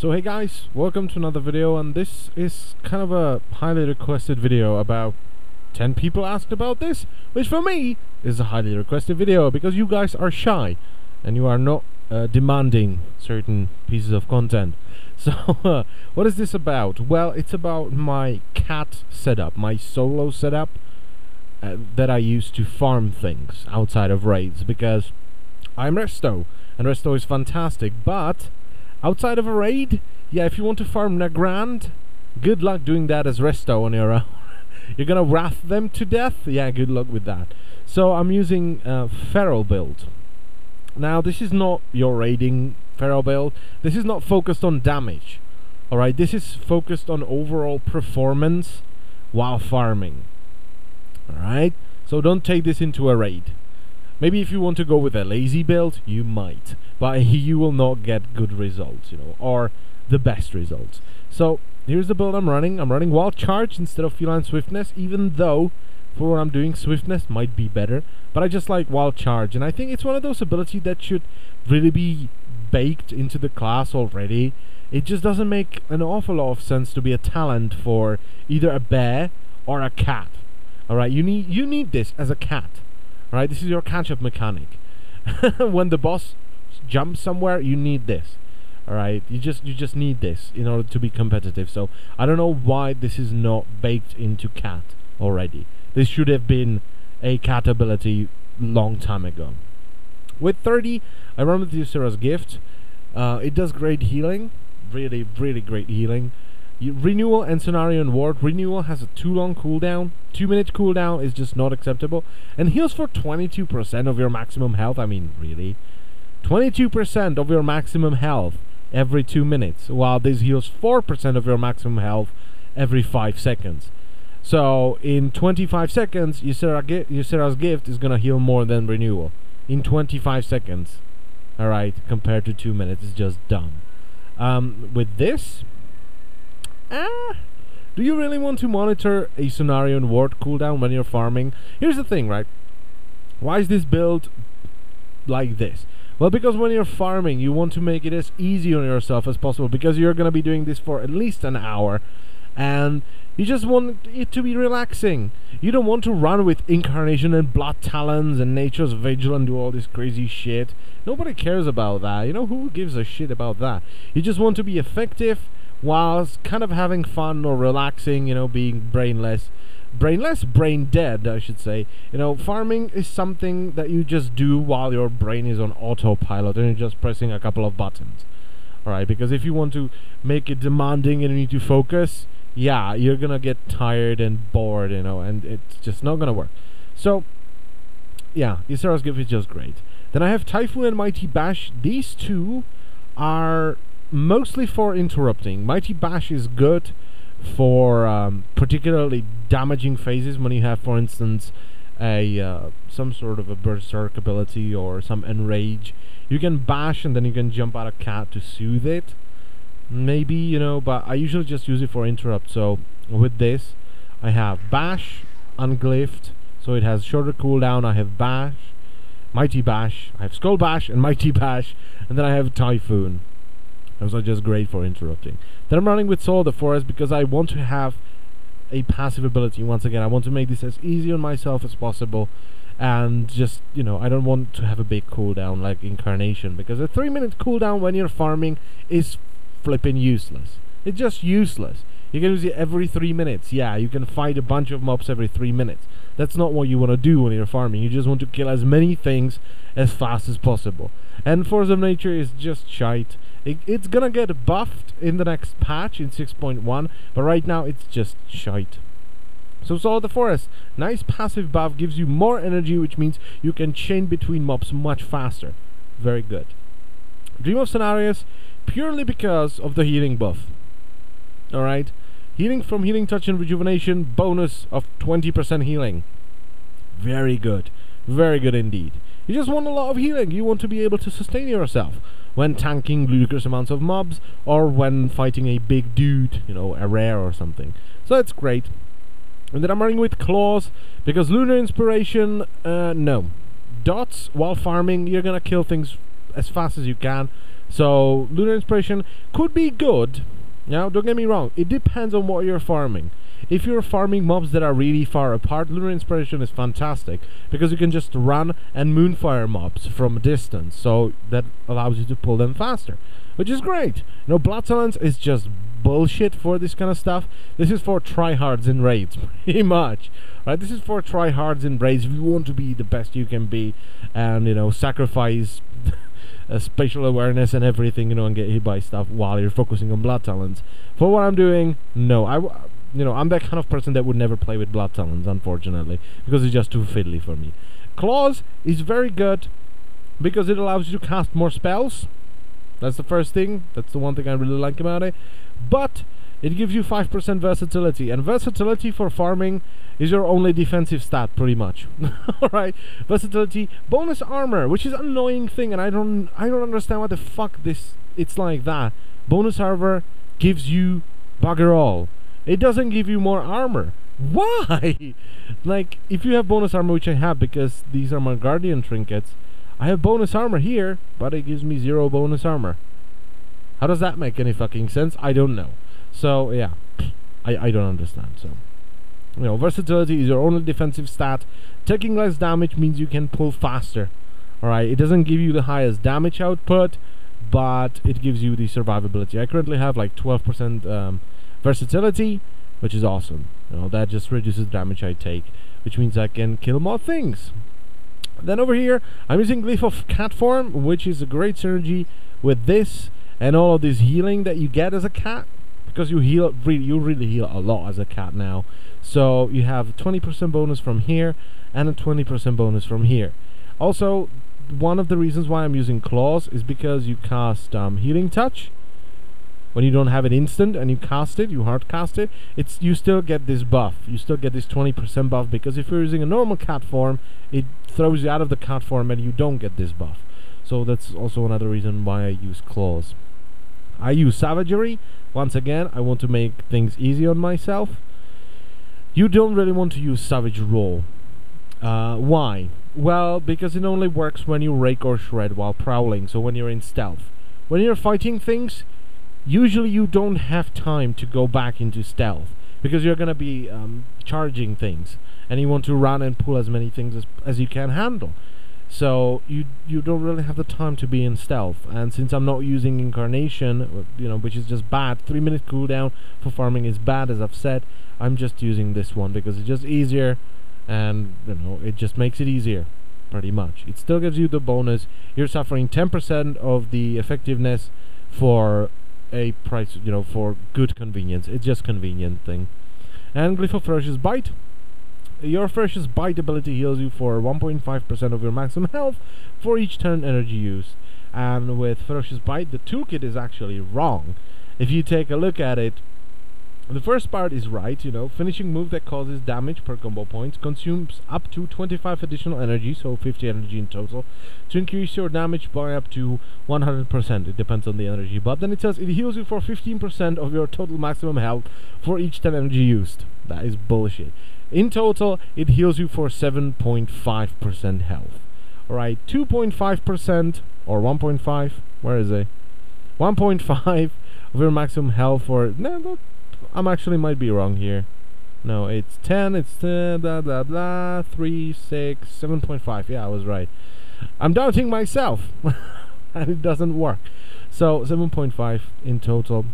So hey guys, welcome to another video, and this is kind of a highly requested video. About 10 people asked about this, which for me is a highly requested video because you guys are shy and you are not demanding certain pieces of content. So what is this about? Well, it's about my cat setup, my solo setup that I use to farm things outside of raids, because I'm Resto and Resto is fantastic, but outside of a raid, yeah, if you want to farm Nagrand, good luck doing that as Resto on your own. You're gonna wrath them to death? Yeah, good luck with that. So I'm using Feral build. Now, this is not your raiding Feral build. This is not focused on damage. Alright, this is focused on overall performance while farming. Alright, so don't take this into a raid. Maybe if you want to go with a lazy build, you might, but you will not get good results, you know, or the best results. So here's the build I'm running. I'm running Wild Charge instead of Feline Swiftness, even though for what I'm doing, Swiftness might be better, but I just like Wild Charge, and I think it's one of those abilities that should really be baked into the class already. It just doesn't make an awful lot of sense to be a talent for either a bear or a cat. Alright, you need this as a cat. Right, this is your catch-up mechanic. When the boss jumps somewhere, you need this. Alright, you just need this in order to be competitive. So I don't know why this is not baked into cat already. This should have been a cat ability long time ago. With 30, I run with Ysera's Gift. It does great healing, really great healing. Renewal and Scenario and Ward. Renewal has a too long cooldown. 2-minute cooldown is just not acceptable. And heals for 22% of your maximum health. I mean, really? 22% of your maximum health every 2 minutes, while this heals 4% of your maximum health every 5 seconds. So, in 25 seconds, Ysera's Gift is gonna heal more than Renewal. In 25 seconds. Alright, compared to 2 minutes. It's just dumb. With this... do you really want to monitor a Scenario and Ward cooldown when you're farming? Here's the thing, right? Why is this build like this? Well, because when you're farming, you want to make it as easy on yourself as possible, because you're going to be doing this for at least an hour, and you just want it to be relaxing. You don't want to run with Incarnation and Blood Talons and Nature's Vigil and do all this crazy shit. Nobody cares about that. You know, who gives a shit about that? You just want to be effective whilst kind of having fun or relaxing, you know, being brain dead, I should say. You know, farming is something that you just do while your brain is on autopilot and you're just pressing a couple of buttons. Alright, because if you want to make it demanding and you need to focus, yeah, you're gonna get tired and bored, you know, and it's just not gonna work. So, yeah, Ysera's Gift is just great. Then I have Typhoon and Mighty Bash. These two are mostly for interrupting. Mighty Bash is good for particularly damaging phases when you have, for instance, a some sort of a berserk ability or some enrage. You can bash and then you can jump out a cat to soothe it. Maybe, you know, but I usually just use it for interrupt. So with this, I have Bash, Unglyphed, so it has shorter cooldown. I have Bash, Mighty Bash, I have Skull Bash and Mighty Bash, and then I have Typhoon. Those are just great for interrupting. Then I'm running with Soul of the Forest because I want to have a passive ability. Once again, I want to make this as easy on myself as possible, and just, you know, I don't want to have a big cooldown like Incarnation, because a 3-minute cooldown when you're farming is flipping useless. It's just useless. You can use it every 3 minutes. Yeah, you can fight a bunch of mobs every 3 minutes. That's not what you want to do when you're farming. You just want to kill as many things as fast as possible. And Force of Nature is just shite. It's gonna get buffed in the next patch in 6.1, but right now it's just shite. So Soul of the Forest, nice passive buff, gives you more energy, which means you can chain between mobs much faster. Very good. Dream of Scenarios, purely because of the healing buff. Alright, healing from Healing Touch and Rejuvenation, bonus of 20% healing. Very good indeed. You just want a lot of healing. You want to be able to sustain yourself when tanking ludicrous amounts of mobs, or when fighting a big dude, you know, a rare or something. So it's great. And then I'm running with Claws, because Lunar Inspiration, no. Dots, while farming, you're gonna kill things as fast as you can. So Lunar Inspiration could be good. Now, don't get me wrong, it depends on what you're farming. If you're farming mobs that are really far apart, Lunar Inspiration is fantastic because you can just run and moonfire mobs from a distance, so that allows you to pull them faster, which is great. Blood Talents is just bullshit for this kind of stuff. This is for tryhards in raids, pretty much. Right? This is for tryhards in raids if you want to be the best you can be, and sacrifice spatial awareness and everything, and get hit by stuff while you're focusing on Blood Talents. For what I'm doing, no, I'm that kind of person that would never play with Blood Talents, unfortunately, because it's just too fiddly for me. Claws is very good because it allows you to cast more spells. That's the first thing. That's the one thing I really like about it. But it gives you 5% versatility, and versatility for farming is your only defensive stat, pretty much. Alright, versatility, bonus armor, which is an annoying thing, and I don't understand why the fuck it's like that. Bonus armor gives you bugger all. It doesn't give you more armor. Why? Like, if you have bonus armor, which I have because these are my guardian trinkets, I have bonus armor here, but it gives me 0 bonus armor. How does that make any fucking sense? I don't know. So, yeah, I don't understand. So, versatility is your only defensive stat. Taking less damage means you can pull faster. Alright, it doesn't give you the highest damage output, but it gives you the survivability. I currently have like 12% versatility, which is awesome. That just reduces damage I take, which means I can kill more things. Then over here, I'm using Glyph of Cat Form, which is a great synergy with this and all of this healing that you get as a cat, because you really heal a lot as a cat now. So you have 20% bonus from here and a 20% bonus from here. Also, one of the reasons why I'm using Claws is because you cast Healing Touch. When you don't have it instant and you cast it, you hard cast it, you still get this buff. You still get this 20% buff, because if you're using a normal cat form, it throws you out of the cat form and you don't get this buff. So that's also another reason why I use Claws. I use Savagery. Once again, I want to make things easy on myself. You don't really want to use Savage Roll. Why? Well, because it only works when you rake or shred while prowling, so when you're in stealth. When you're fighting things, usually you don't have time to go back into stealth, because you're going to be charging things, and you want to run and pull as many things as you can handle. So you don't really have the time to be in stealth, and since I'm not using Incarnation, which is just bad, 3-minute cooldown for farming is bad, as I've said, I'm just using this one because it's just easier, and it just makes it easier, pretty much. It still gives you the bonus. You're suffering 10% of the effectiveness for a price, for good convenience. It's just convenient thing. And Glyph of Ferocious Bite. Your Ferocious Bite ability heals you for 1.5% of your maximum health for each turn energy used. And with Ferocious Bite, the toolkit is actually wrong. If you take a look at it, the first part is right, finishing move that causes damage per combo points, consumes up to 25 additional energy, so 50 energy in total, to increase your damage by up to 100%, it depends on the energy. But then it says it heals you for 15% of your total maximum health for each 10 energy used. That is bullshit. In total, it heals you for 7.5% health. Alright, 2.5% or 1.5, where is it? 1.5 of your maximum health for... No, I'm actually might be wrong here. No, it's 10, it's blah blah blah, 3, 6, 7.5. Yeah, I was right. I'm doubting myself. And it doesn't work. So 7.5 in total.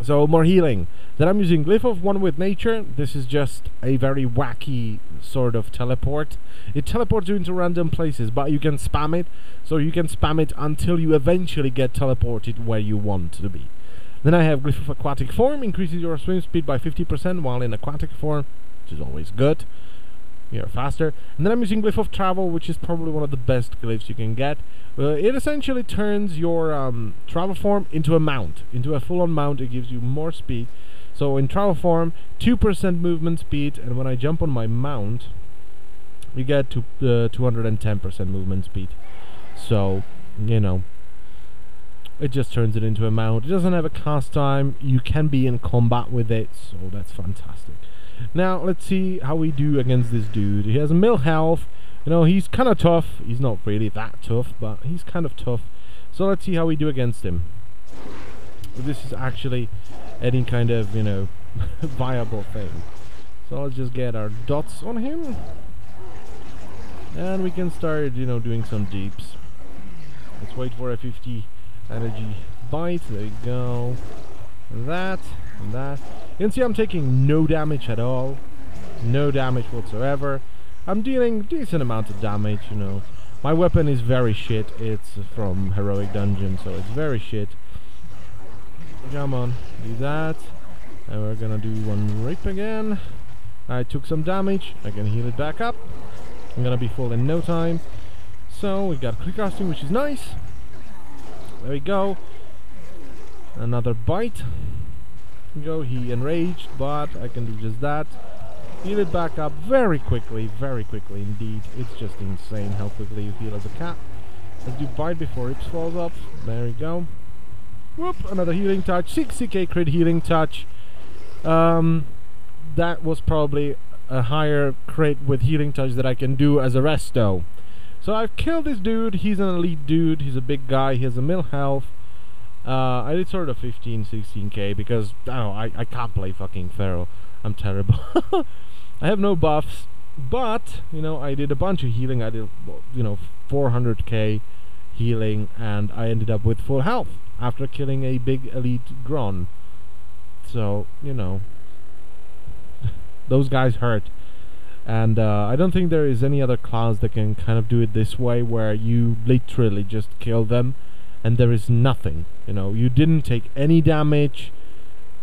So more healing. Then I'm using Glyph of One with Nature. This is just a very wacky sort of teleport. It teleports you into random places, but you can spam it. So you can spam it until you eventually get teleported where you want to be. Then I have Glyph of Aquatic Form, increases your swim speed by 50% while in aquatic form, which is always good. You're faster. And then I'm using Glyph of Travel, which is probably one of the best glyphs you can get. It essentially turns your travel form into a mount, into a full-on mount. It gives you more speed. So in travel form, 2% movement speed, and when I jump on my mount, you get to 210% movement speed. So, it just turns it into a mount. It doesn't have a cast time. You can be in combat with it, so that's fantastic. Now, let's see how we do against this dude. He has a mil health. He's kind of tough. He's not really that tough, but he's kind of tough. So let's see how we do against him. If this is actually any kind of, you know, viable thing. So let's just get our dots on him. And we can start, you know, doing some deeps. Let's wait for a 50 energy bite. There you go. And that, and that. You can see I'm taking no damage at all. No damage whatsoever. I'm dealing decent amount of damage, you know. My weapon is very shit. It's from Heroic Dungeon, so it's very shit. Come on, do that. And we're gonna do one rape again. I took some damage. I can heal it back up. I'm gonna be full in no time. So we got quick casting, which is nice. There we go. Another bite. Go, he enraged, but I can do just that. Heal it back up very quickly indeed. It's just insane how quickly you heal as a cat. Let's do bite before Rips falls off. There we go. Whoop, another healing touch. 60k crit healing touch. That was probably a higher crit with healing touch that I can do as a resto. So I've killed this dude. He's an elite dude. He's a big guy. He has a mil health. I did sort of 15-16k because I can't play fucking Feral. I'm terrible. I have no buffs, but you know, I did a bunch of healing. I did, you know, 400k healing, and I ended up with full health after killing a big elite Gron. So, you know, those guys hurt. And I don't think there is any other class that can kind of do it this way, where you literally just kill them and there is nothing. You know, you didn't take any damage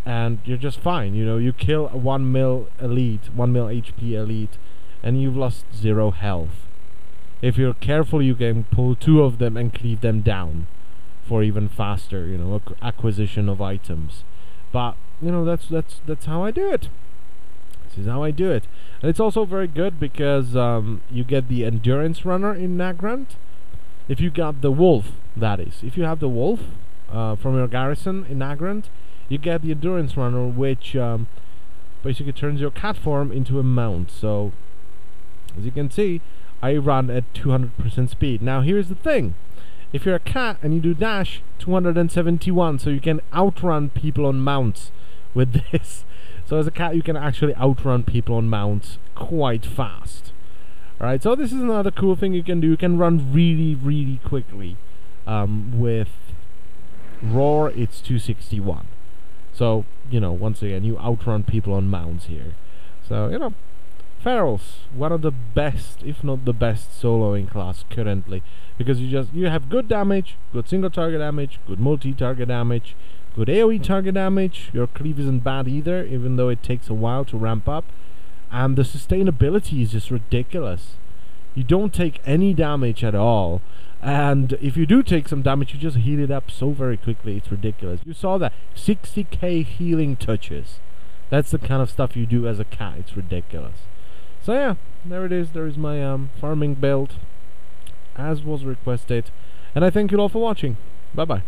and you're just fine. You know, you kill a 1 mil elite, 1 mil HP elite, and you've lost 0 health. If you're careful, you can pull 2 of them and cleave them down for even faster, you know, acquisition of items. But you know, that's how I do it. This is how I do it. And it's also very good because you get the endurance runner in Nagrand. If you got the wolf, that is. If you have the wolf from your garrison in Nagrand, you get the endurance runner, which basically turns your cat form into a mount. So, as you can see, I run at 200% speed. Now, here's the thing. If you're a cat and you do dash, 271, so you can outrun people on mounts with this. So as a cat, you can actually outrun people on mounts quite fast. Alright, so this is another cool thing you can do. You can run really quickly. With Roar, it's 261. So, you know, once again, you outrun people on mounts here. So, you know, Ferals, one of the best, if not the best soloing class currently. Because you have good damage, good single target damage, good multi-target damage, good AoE target damage. Your cleave isn't bad either, even though it takes a while to ramp up. And the sustainability is just ridiculous. You don't take any damage at all. And if you do take some damage, you just heal it up so very quickly. It's ridiculous. You saw that 60k healing touches. That's the kind of stuff you do as a cat. It's ridiculous. So yeah, there it is. There is my farming build, as was requested. And I thank you all for watching. Bye bye.